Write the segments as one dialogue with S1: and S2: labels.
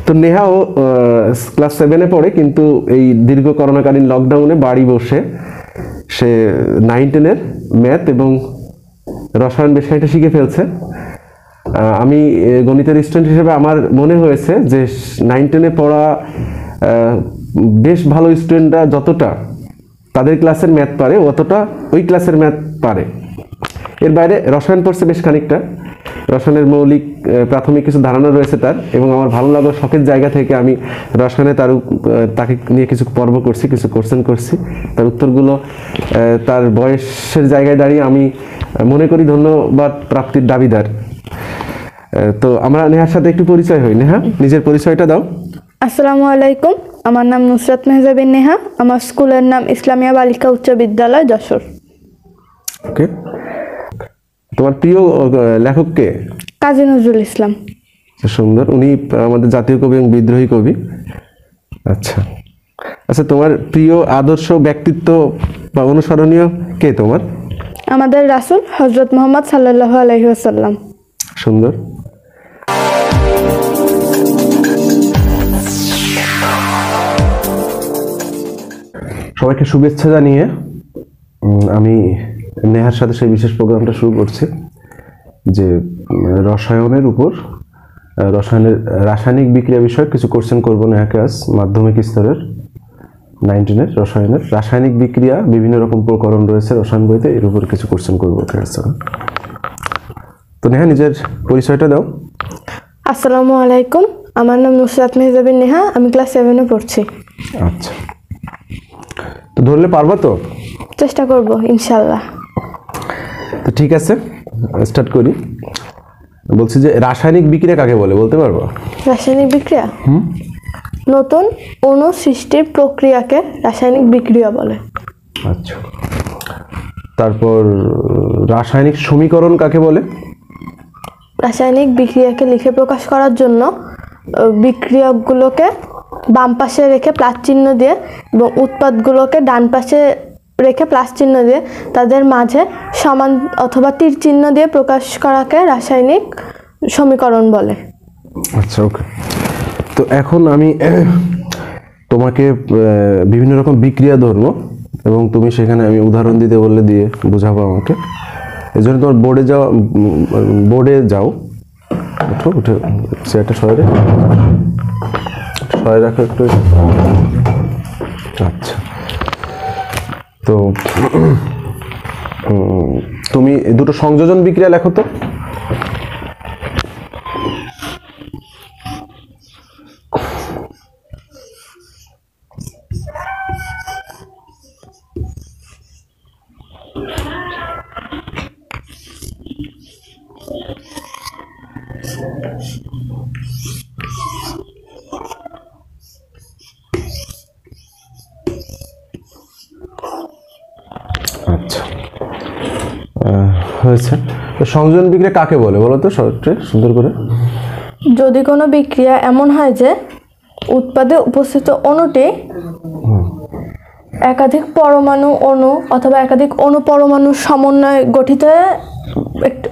S1: তো নেহাও ক্লাস 7-এ পড়ে, কিন্তু এই দীর্ঘ করোনাকালীন লকডাউনে বাড়ি বসে সে 9-10-এর ম্যাথ এবং রসায়ন বেশ খানিকটা শিখে ফেলছে। আমি গণিতের স্টুডেন্ট হিসেবে আমার মনে হয়েছে যে 9-10-এ পড়া বেশ ভালো স্টুডেন্টরা যতটা তাদের ক্লাসের ম্যাথ পারে অতটা ওই ক্লাসের ম্যাথ পারে। এর বাইরে রসায়ন পড়ছে বেশ খানিকটা, রসায়নের মৌলিক প্রাথমিক কিছু ধারণা রয়েছে তার, এবং আমার ভালো লাগা শখের জায়গা থেকে আমি রসায়নে তাকে নিয়ে কিছু পর্ব করছি, কিছু কোশ্চেন করছি। তার উত্তরগুলো তার বয়সের জায়গায় দাঁড়িয়ে আমি মনে করি ধন্যবাদ প্রাপ্তির দাবিদার। তো আমরা নেহার সাথে একটু পরিচয় হই। নেহা, নিজের পরিচয়টা দাও।
S2: আসসালামু আলাইকুম, আমার নাম নুসরাত মেহজাবিন নেহা, আমার স্কুলের নাম ইসলামিয়া বালিকা উচ্চ বিদ্যালয় যশোর।
S1: ওকে, তোমার প্রিয় লেখক কে?
S2: কাজী নজরুল ইসলাম।
S1: সুন্দর, উনি আমাদের জাতীয় কবি এবং বিদ্রোহী কবি। আচ্ছা আচ্ছা, তোমার প্রিয় আদর্শ ব্যক্তিত্ব বা অনুসরণীয় কে তোমার?
S2: আমাদের রাসূল হযরত মুহাম্মদ সাল্লাল্লাহু আলাইহি ওয়াসাল্লাম।
S1: সুন্দর। সবাইকে শুভেচ্ছা জানিয়ে আমি নেহার সাথে সেই বিশেষ প্রোগ্রামটা শুরু করছি, যে রসায়নের উপর রসায়নের রাসায়নিক বিক্রিয়া বিষয়ক কিছু কোশ্চেন করবো নেহাকে আজ মাধ্যমিক স্তরের 9-10-এর রসায়নের রাসায়নিক বিক্রিয়া, বিভিন্ন রকম প্রকরণ রয়েছে রসায়ন বইতে, এর উপর কিছু কোশ্চেন করবো ওকে। তো নেহা, নিজের পরিচয়টা দাও।
S2: আসসালামু আলাইকুম, আমার নাম নুসরাত মেহজাবিন নেহা, আমি ক্লাস 7-এ পড়ছি।
S1: আচ্ছা, তো ধরলে পারবা তো?
S2: চেষ্টা করব ইনশাআল্লাহ।
S1: তো ঠিক আছে, স্টার্ট করি। বলছি যে রাসায়নিক বিক্রিয়া কাকে বলে, বলতে পারবো?
S2: রাসায়নিক বিক্রিয়া নতুন অণু সৃষ্টির প্রক্রিয়াকে রাসায়নিক বিক্রিয়া বলে।
S1: আচ্ছা, তারপর রাসায়নিক সমীকরণ কাকে বলে?
S2: রাসায়নিক বিক্রিয়াকে লিখে প্রকাশ করার জন্য বিক্রিয়কগুলোকে বাম পাশে রেখে প্লাস চিহ্ন দিয়ে এবং উৎপাদগুলোকে ডান পাশে রেখে প্লাস চিহ্ন দিয়ে তাদের মাঝে সমান অথবা তীর চিহ্ন দিয়ে প্রকাশ করাকে রাসায়নিক সমীকরণ বলে।
S1: আচ্ছা, ওকে। তো এখন আমি তোমাকে বিভিন্ন রকম বিক্রিয়া ধরবো এবং তুমি সেখানে আমি উদাহরণ দিতে বললে দিয়ে বোঝাবো আমাকে। এই জন্য তোমার বোর্ডে যাও, উঠো, উঠে চেয়ারটা সরে রাখো একটু। আচ্ছা, তো তুমি দুটো সংযোজন বিক্রিয়া লেখো তো। আচ্ছা, হয়েছে। তো সংযোজন বিক্রিয়া কাকে বলে বলো তো সুন্দর করে?
S2: যদি কোনো বিক্রিয়া এমন হয় যে উৎপাদে উপস্থিত অণুটি একাধিক পরমাণু অণু অথবা একাধিক অণু পরমাণুর সমন্বয়ে গঠিত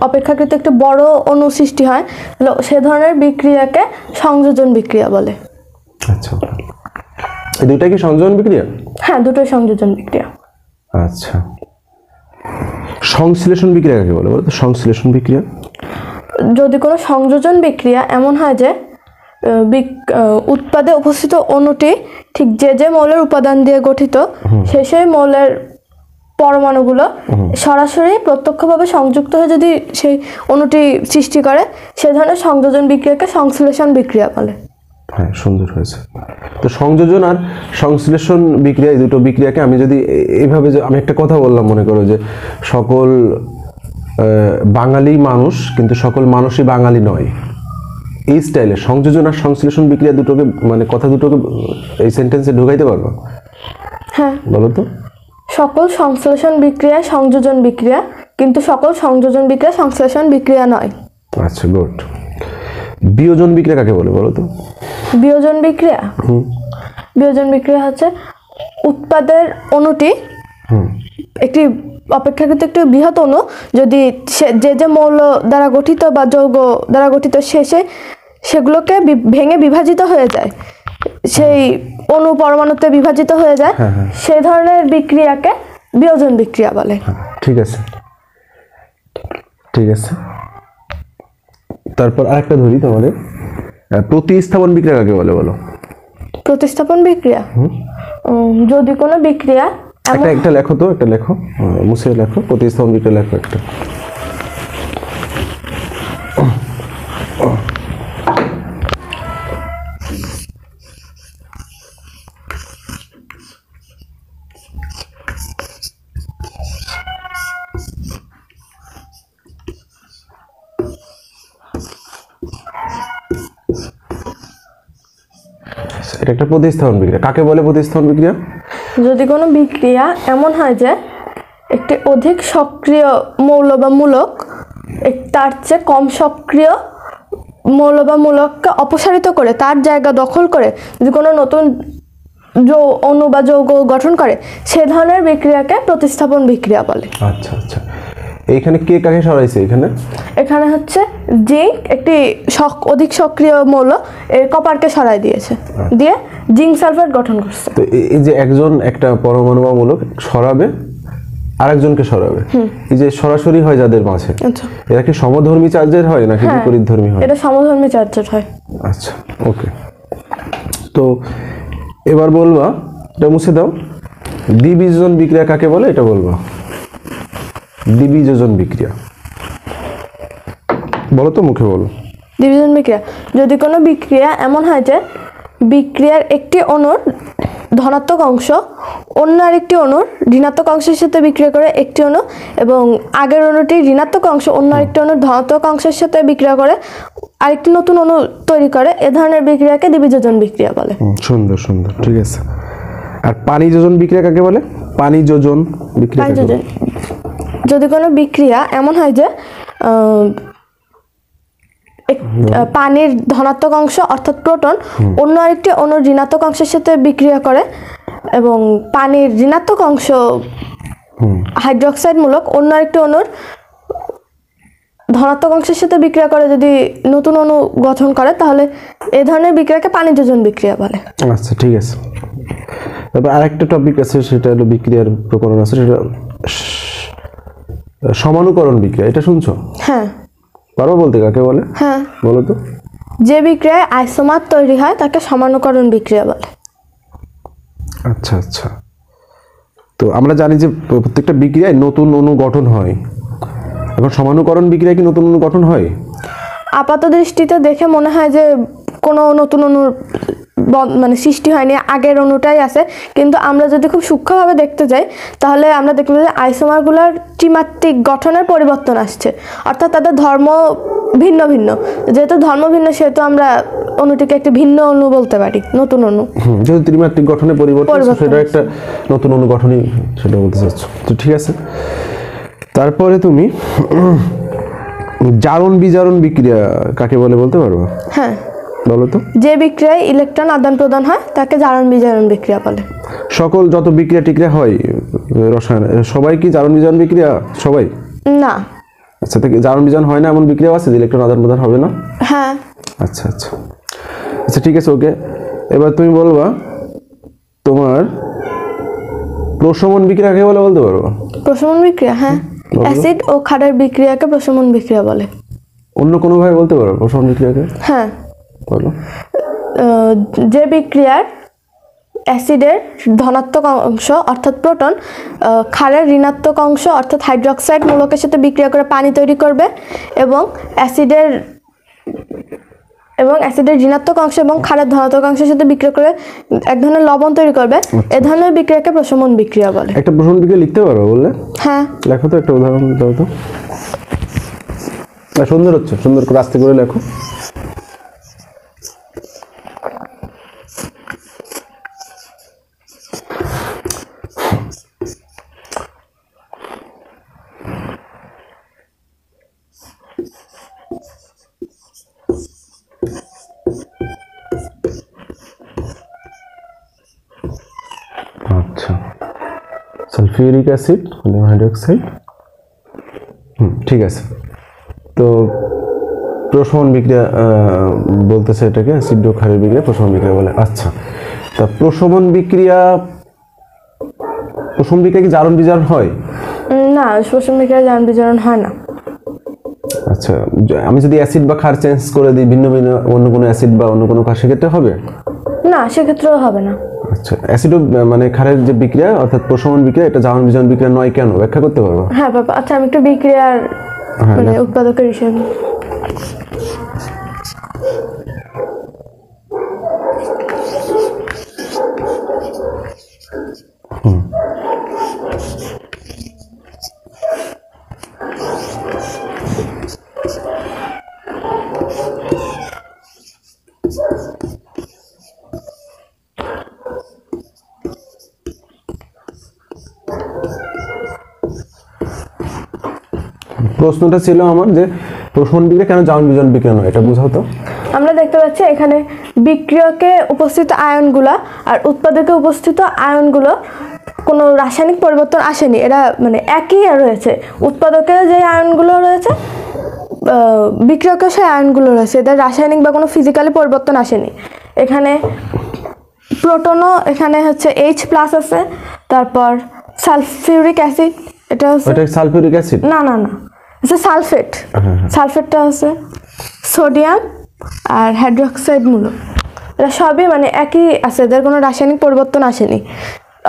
S2: অপেক্ষাকৃত একটি বড় অণু সৃষ্টি হয়, সে ধরনের বিক্রিয়াকে সংযোজন বিক্রিয়া বলে।
S1: আচ্ছা, এই দুইটা কি সংযোজন বিক্রিয়া?
S2: হ্যাঁ, দুটোই সংযোজন বিক্রিয়া।
S1: আচ্ছা, সংশ্লেষণ বিক্রিয়া কাকে বলে বলো তো? সংশ্লেষণ বিক্রিয়া
S2: যদি কোনো সংযোজন বিক্রিয়া এমন হয় যে উৎপাদে উপস্থিত অণুটি ঠিক যে মৌলের উপাদান দিয়ে গঠিত সেই মৌলের পরমাণুগুলো সরাসরি প্রত্যক্ষভাবে সংযুক্ত হয়ে যদি সেই অণুটি সৃষ্টি করে, সে ধরনের সংযোজন বিক্রিয়াকে সংশ্লেষণ বিক্রিয়া বলে।
S1: হ্যাঁ, সুন্দর হয়েছে। তো সংযোজন আর সংশ্লেষণ বিক্রিয়া, এই দুটো বিক্রিয়াকে আমি যদি এইভাবে, আমি একটা কথা বললাম, মনে করো যে সকল বাঙালি মানুষ কিন্তু সকল মানুষই বাঙালি নয়, এই স্টাইলে সংযোজন আর সংশ্লেষণ বিক্রিয়া দুটোকে, মানে কথা দুটোকে এই সেন্টেন্সে ঢুকাইতে পারবো?
S2: হ্যাঁ,
S1: বলো তো।
S2: সকল সংশ্লেষণ বিক্রিয়া সংযোজন বিক্রিয়া, কিন্তু সকল সংযোজন বিক্রিয়া সংশ্লেষণ বিক্রিয়া নয়।
S1: আচ্ছা, গুড। বিয়োজন বিক্রিয়া কাকে বলে বলো তো?
S2: বিয়োজন বিক্রিয়া বিয়োজন বিক্রিয়া হচ্ছে উৎপাদের অণুটি একটি অপেক্ষাকৃত একটি বৃহৎ অণু যদি যে মৌল দ্বারা গঠিত বা যৌগ দ্বারা গঠিত শেষে সেগুলোকে ভেঙে বিভাজিত হয়ে যায়, সেই অণু পরমাণুতে বিভাজিত হয়ে যায়, সেই ধরনের বিক্রিয়াকে বিয়োজন বিক্রিয়া বলে।
S1: ঠিক আছে, ঠিক আছে। তারপর আরেকটা ধরি তোমাদের, প্রতিস্থাপন বিক্রিয়া কাকে বলে বলো?
S2: প্রতিস্থাপন বিক্রিয়া, যদি কোনো বিক্রিয়া
S1: একটা লেখো তো, একটা লেখো, মুছে লেখো, প্রতিস্থাপন বিক্রিয়া লেখো একটা। এটা একটা প্রতিস্থাপন বিক্রিয়া। কাকে বলে প্রতিস্থাপন বিক্রিয়া?
S2: যদি কোনো বিক্রিয়া এমন হয় যে একটি অধিক সক্রিয় মৌল বা মূলক তার চেয়ে কম সক্রিয় মৌল বা মূলককে অপসারিত করে তার জায়গা দখল করে যদি কোনো নতুন অণু বা যৌগ গঠন করে, সে ধরনের বিক্রিয়াকে প্রতিস্থাপন বিক্রিয়া বলে।
S1: আচ্ছা আচ্ছা, এইখানে কে কাকে সরাইছে?
S2: এখানে হচ্ছে জিঙ্ক একটি অধিক সক্রিয় মৌল কপারকে সরাই দিয়েছে, দিয়ে জিঙ্ক সালফেট গঠন করছে।
S1: তো এই যে একজন একটা পরমাণু বা মূলক সরাবে, আরেকজনকে সরাবে, এই যে সরাসরি হয় যাদের মাঝে, এরা কি সমধর্মী চার্জের হয় নাকি বিপরীতধর্মী হয়?
S2: এটা সমধর্মী চার্জের হয়।
S1: আচ্ছা, ওকে। তো এবার বলবা, এটা মুছে দাও, দ্বিবিযোজন বিক্রিয়া কাকে বলে এটা বলবা। দ্বিবিযোজন বিক্রিয়া বলো তো, মুখে বলো।
S2: দ্বিবিযোজন বিক্রিয়া, যদি কোনো বিক্রিয়া এমন হয় যে বিক্রিয়ার একটি অণুর ধনাত্মক অংশ অন্য আরেকটি অণুর ঋণাত্মক অংশের সাথে বিক্রিয়া করে একটি অণু, এবং আগের অণুটির ঋণাত্মক অংশ অন্য আরেকটি অণুর ধনাত্মক অংশের সাথে বিক্রিয়া করে আরেকটি নতুন অণু তৈরি করে, এ ধরনের বিক্রিয়াকে দ্বিবিযোজন বিক্রিয়া বলে। সুন্দর সুন্দর, ঠিক আছে। আর পানিযোজন বিক্রিয়া কাকে বলে? পানিযোজন বিক্রিয়া, যদি কোনো বিক্রিয়া এমন হয় যে পানির ধনাত্মক অংশ অর্থাৎ প্রোটন অন্য আরেকটি অণুর ঋণাত্মক অংশের সাথে বিক্রিয়া করে, এবং পানির ঋণাত্মক অংশ হাইড্রোক্সাইড মূলক অন্য আরেকটি অণুর ধনাত্মক অংশের সাথে বিক্রিয়া করে যদি নতুন অণু গঠন করে, তাহলে এই ধরনের বিক্রিয়াকে পানিযোজন বিক্রিয়া বলে। আচ্ছা, ঠিক আছে। তারপর আরেকটা টপিক আছে, সেটা হলো বিক্রিয়ার প্রকরণ আছে, সেটা সমানুকরণ বিক্রিয়া। এটা শুনছো? হ্যাঁ। পারো বলতে কাকে বলে? হ্যাঁ, বলো তো। যে বিক্রিয়ায় আইসোমার তৈরি হয় তাকে সমানুকরণ বিক্রিয়া বলে। আচ্ছা আচ্ছা। তো আমরা জানি যে প্রত্যেকটা বিক্রিয়ায় নতুন অণু গঠন হয়, এখন সমানুকরণ বিক্রিয়ায় কি নতুন অণু গঠন হয়? আপাত দৃষ্টিতে দেখে মনে হয় যে কোনো নতুন অণুর মানে সৃষ্টি হয়নি, আগের অণুটাই আছে, কিন্তু আমরা যদি খুব সূক্ষ্মভাবে দেখতে যাই তাহলে আমরা দেখব যে আইসোমারগুলোর ত্রিমাত্রিক গঠনের পরিবর্তন আসছে, অর্থাৎ তাদের ধর্ম ভিন্ন ভিন্ন। যেহেতু ধর্ম ভিন্ন, সেহেতু আমরা অণুটিকে একটি ভিন্ন অণু বলতে পারি, নতুন অণু। যেহেতু ত্রিমাত্রিক গঠনে পরিবর্তন, সেটা একটা নতুন অণু গঠনই, সেটা বলতে চাচ্ছ। তো ঠিক আছে। তারপরে তুমি জারণ বিজারণ বিক্রিয়া কাকে বলে বলতে পারবো? হ্যাঁ, বলো তো। যে বিক্রিয়ায় ইলেকট্রন আদান প্রদান হয় তাকে জারণ বিজারণ বিক্রিয়া বলে। সকল যত বিক্রিয়া টিক্রিয়া হয় রসায়ন, সবাই কি জারণ বিজারণ বিক্রিয়া? সবাই না। আচ্ছা, তো জারণ বিজারণ হয় না এমন বিক্রিয়া আছে যে ইলেকট্রন আদান প্রদান হবে না? হ্যাঁ। আচ্ছা আচ্ছা আচ্ছা, ঠিক আছে, ওকে। এবার তুমি বলবা তোমার প্রশমন বিক্রিয়া কাকে বলে বলতে পারবো? প্রশমন বিক্রিয়া, হ্যাঁ, অ্যাসিড ও ক্ষারের বিক্রিয়াকে প্রশমন বিক্রিয়া বলে। অন্য কোনো ভাবে বলতে পারো প্রশমন বিক্রিয়াকে? হ্যাঁ, বলো। যে বিক্রিয়ার অ্যাসিডের ধনাত্মক অংশ অর্থাৎ প্রোটন ক্ষারের ঋণাত্মক অংশ অর্থাৎ হাইড্রোক্সাইড মূলকের সাথে বিক্রিয়া করে পানি তৈরি করবে, এবং অ্যাসিডের ঋণাত্মক অংশ এবং ক্ষারের ধনাত্মক অংশের সাথে বিক্রিয়া করে এক ধরনের লবণ তৈরি করবে, এ ধরনের বিক্রিয়াকে প্রশমন বিক্রিয়া বলে। একটা প্রশমন বিক্রিয়া লিখতে পারো বললে? হ্যাঁ, লেখো তো, একটা উদাহরণ দাও তো। সুন্দর হচ্ছে, সুন্দর করে আস্তে করে লেখো। আচ্ছা, সালফিউরিক অ্যাসিড, হাইড্রোক্সাইড, ঠিক আছে। তো
S1: প্রশমন বিক্রিয়া বলতেছে এটাকে, অ্যাসিড ও ক্ষারের বিক্রিয়া প্রশমন বিক্রিয়া বলে। আচ্ছা, তা প্রশমন বিক্রিয়া কি জারণ বিজারণ হয়?
S2: না, শোষণ বিক্রিয়া জারণ বিজারণ হয় না।
S1: আচ্ছা, আমি যদি অ্যাসিড বা ক্ষার চেঞ্জ করে দিই, ভিন্ন ভিন্ন অন্য কোনো অ্যাসিড বা অন্য কোনো ক্ষার, সেক্ষেত্রে হবে?
S2: না, সেক্ষেত্রেও হবে না।
S1: আচ্ছা, অ্যাসিড মানে ক্ষারের যে বিক্রিয়া অর্থাৎ প্রশমন বিক্রিয়া, এটা জারণ বিজারণ বিক্রিয়া নয় কেন, ব্যাখ্যা করতে পারবো?
S2: হ্যাঁ বাবা, আচ্ছা আমি একটু বিক্রিয়ার মানে উৎপাদকের হিসেবে
S1: প্রশ্নটা ছিল আমার যে প্রশমন বিক্রিয়া কেন জারণ বিজারণ বিক্রিয়া নয়, এটা বুঝাও তো।
S2: আমরা দেখতে পাচ্ছি এখানে বিক্রিয়কে উপস্থিত আয়নগুলা আর উৎপাদকে উপস্থিত আয়নগুলো কোনো রাসায়নিক পরিবর্তন আসেনি, এরা মানে একই রয়েছে। উৎপাদকে যে আয়নগুলো রয়েছে, বিক্রিয়কে সেই আয়নগুলো রয়েছে, এদের রাসায়নিক বা কোনো ফিজিক্যালি পরিবর্তন আসেনি। এখানে প্রোটনও এখানে হচ্ছে H+ আছে, তারপর সালফিউরিক অ্যাসিড, এটা
S1: সালফিউরিক অ্যাসিড
S2: না না না, এটা সালফেট, সালফেটটা আছে, সোডিয়াম আর হাইড্রোক্সাইড মূলক, এরা সবই মানে একই আছে, এদের কোনো রাসায়নিক পরিবর্তন আসেনি,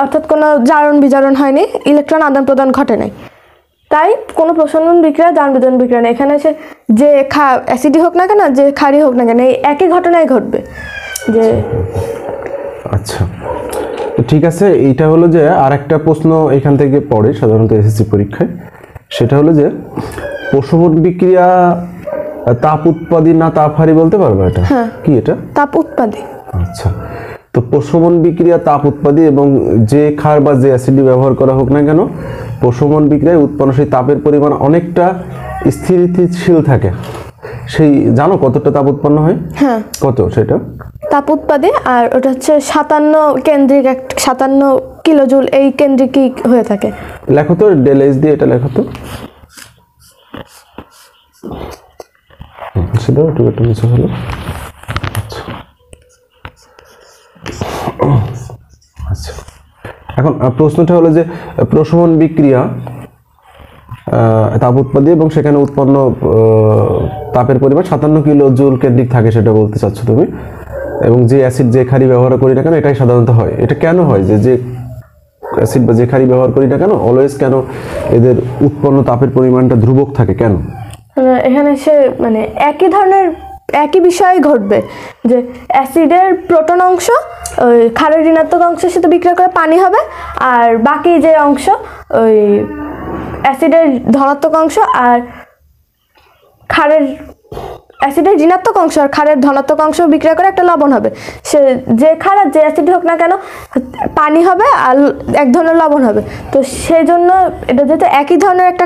S2: অর্থাৎ কোনো জারণ বিজারণ হয়নি, ইলেকট্রন আদান প্রদান ঘটে নাই। তাই কোনো প্রশমন বিক্রিয়া জারণ বিজারণ বিক্রিয়া নেই। এখানে যে অ্যাসিডই হোক না কেন, যে ক্ষারই হোক না কেন, এই একই ঘটনাই ঘটবে। যে
S1: আচ্ছা, তো ঠিক আছে, এইটা হলো যে আর একটা প্রশ্ন এখান থেকে পড়ে সাধারণত এসএসসি পরীক্ষায়, সেটা হলো যে প্রশমন বিক্রিয়া তাপ উৎপাদী না তাপ হারি বলতে পারবে? এটা কি? এটা
S2: তাপ উৎপাদী।
S1: আচ্ছা, তো প্রশমন বিক্রিয়া তাপ উৎপাদী, এবং যে ক্ষার বা যে অ্যাসিডই ব্যবহার করা হোক না কেন, প্রশমন বিক্রিয়ায় উৎপন্ন সেই তাপের পরিমাণ অনেকটা স্থিতিশীল থাকে। সেই জানো কতটা তাপ উৎপন্ন হয়?
S2: হ্যাঁ,
S1: কত সেটা?
S2: তাপ উৎপাদী, আর ওটা হচ্ছে 57 কেন্দ্রিক, 57 কিলোজুল এই কেন্দ্রিকই হয়ে থাকে।
S1: লেখো তো, ΔH দিয়ে এটা লেখো তো। সেটা একটু নিচে হলো। আচ্ছা, এখন প্রশ্নটা হলো যে প্রশমন বিক্রিয়া তাপ উৎপাদী এবং সেখানে উৎপন্ন তাপের পরিমাণ 57 কিলো জুল কেন্দ্রিক থাকে, সেটা বলতে চাচ্ছ তুমি। এবং যে অ্যাসিড যে ক্ষারই ব্যবহার করি না কেন, এটাই সাধারণত হয়। এটা কেন হয় যে অ্যাসিড বা যে ক্ষারই ব্যবহার করি না কেন, অলওয়েজ কেন এদের উৎপন্ন তাপের পরিমাণটা ধ্রুবক থাকে কেন?
S2: এখানে সে মানে একই ধরনের একই বিষয় ঘটবে, যে অ্যাসিডের প্রোটন অংশ ওই ক্ষারের ঋণাত্মক অংশের সাথে বিক্রিয়া করে পানি হবে, আর বাকি যে অংশ ওই অ্যাসিডের ধনাত্মক অংশ আর অ্যাসিডের ঋণাত্মক অংশ আর ক্ষারের ধনাত্মক অংশ বিক্রিয়া করে একটা লবণ হবে। সে যে ক্ষার আর যে অ্যাসিড হোক না কেন, পানি হবে আর এক ধরনের লবণ হবে। তো সেই জন্য এটা যেহেতু একই ধরনের একটা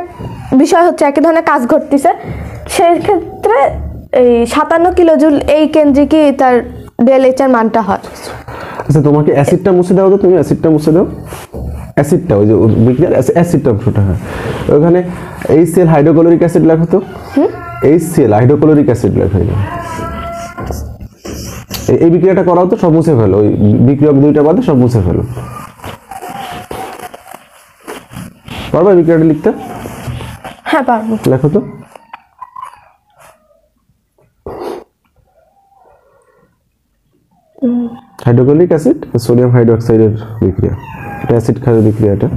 S2: বিষয় হচ্ছে, একই ধরনের কাজ ঘটতেছে, সেই ক্ষেত্রে এই 57 কিলোজুল এই কেন্দ্রিকই তার ΔH এর মানটা হয়।
S1: আচ্ছা, তোমাকে অ্যাসিডটা মুছে দাও তো, তুমি অ্যাসিডটা মুছে দাও, অ্যাসিডটা ওই যে বিক্রিয়ার অ্যাসিডটা অংশটা। হ্যাঁ, ওখানে HCl হাইড্রোক্লোরিক অ্যাসিড লেখো তো। HCl হাইড্রোক্লোরিক অ্যাসিড লেখো। এই বিক্রিয়াটা করাও তো, সব মুছে ফেলো, ওই বিক্রিয়ক দুইটা বাদে সব মুছে ফেলো। পারবা বিক্রিয়াটা লিখতে?
S2: হ্যাঁ পারবো।
S1: লেখো তো। হাইড্রোক্লোরিক অ্যাসিড সোডিয়াম হাইড্রোক্সাইডের বিক্রিয়া, এটা অ্যাসিড ক্ষারের বিক্রিয়া। এটা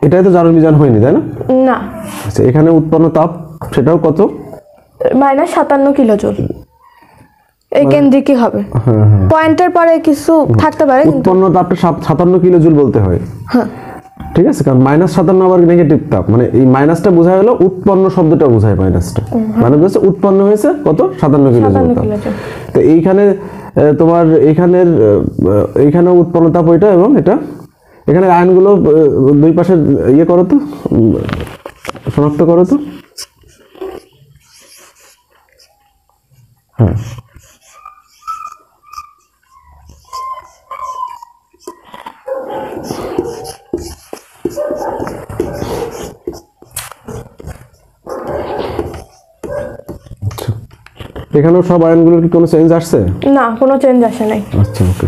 S1: এটাই তো জারণ বিজারণ হয়নি, তাই না?
S2: না।
S1: আচ্ছা, এখানে উৎপন্ন তাপ সেটাও কত?
S2: -57 কিলোজুল এই কেন্দ্রিকই হবে। পয়েন্টের পরে কিছু থাকতে পারে, কিন্তু
S1: উৎপন্ন তাপটা 57 কিলো জুল বলতে হয়।
S2: হ্যাঁ,
S1: ঠিক আছে, কারণ -57 আবার নেগেটিভ তাপ, মানে এই মাইনাসটা বোঝায় হলো উৎপন্ন শব্দটা বোঝায় মাইনাসটা, মানে হচ্ছে উৎপন্ন হয়েছে কত 57 কিলো জুল তাপ। তো এইখানে তোমার এইখানে উৎপন্ন তাপ ওইটা, এবং এটা এখানে আয়নগুলো দুই পাশে ইয়ে করো তো, শনাক্ত করো তো। হ্যাঁ, এখানেও সব আয়নগুলোর কি কোনো চেঞ্জ আসছে?
S2: না, কোনো চেঞ্জ আসে নাই।
S1: আচ্ছা, ওকে।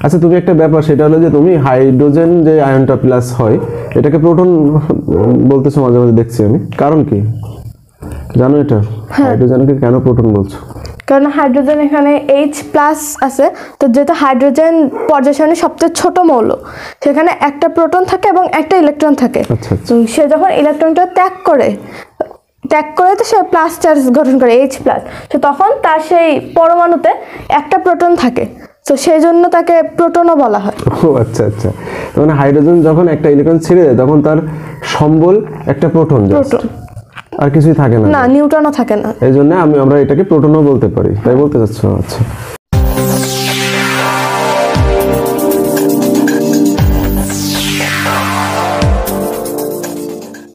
S1: আচ্ছা, তুমি একটা ব্যাপার, সেটা হলো যে তুমি হাইড্রোজেন যে আয়নটা প্লাস হয় এটাকে প্রোটন বলতেছো মাঝে মাঝে দেখছি আমি, কারণ কি জানো এটা? হাইড্রোজেনকে কেন প্রোটন বলছো?
S2: কারণ হাইড্রোজেন এখানে H+ আছে, তো যেহেতু হাইড্রোজেন পর্যায় সারণীর সবচেয়ে ছোট মৌল, সেখানে একটা প্রোটন থাকে এবং একটা ইলেকট্রন থাকে।
S1: আচ্ছা, আচ্ছা।
S2: তো সে যখন ইলেকট্রনটা ত্যাগ করে তো সে প্লাস চার্জ গঠন করে H+, তো তখন তার সেই পরমাণুতে একটা প্রোটন থাকে, তো সেই জন্য তাকে প্রোটনও বলা হয়।
S1: ও আচ্ছা, আচ্ছা। তার মানে হাইড্রোজেন যখন একটা ইলেকট্রন ছেড়ে দেয় তখন তার সম্বল একটা প্রোটন,
S2: প্রোটন,
S1: আর কিছুই থাকে না।
S2: না নিউট্রনও থাকে না।
S1: এই জন্য আমরা এটাকে প্রোটনও বলতে পারি, তাই বলতে চাচ্ছ? আচ্ছা।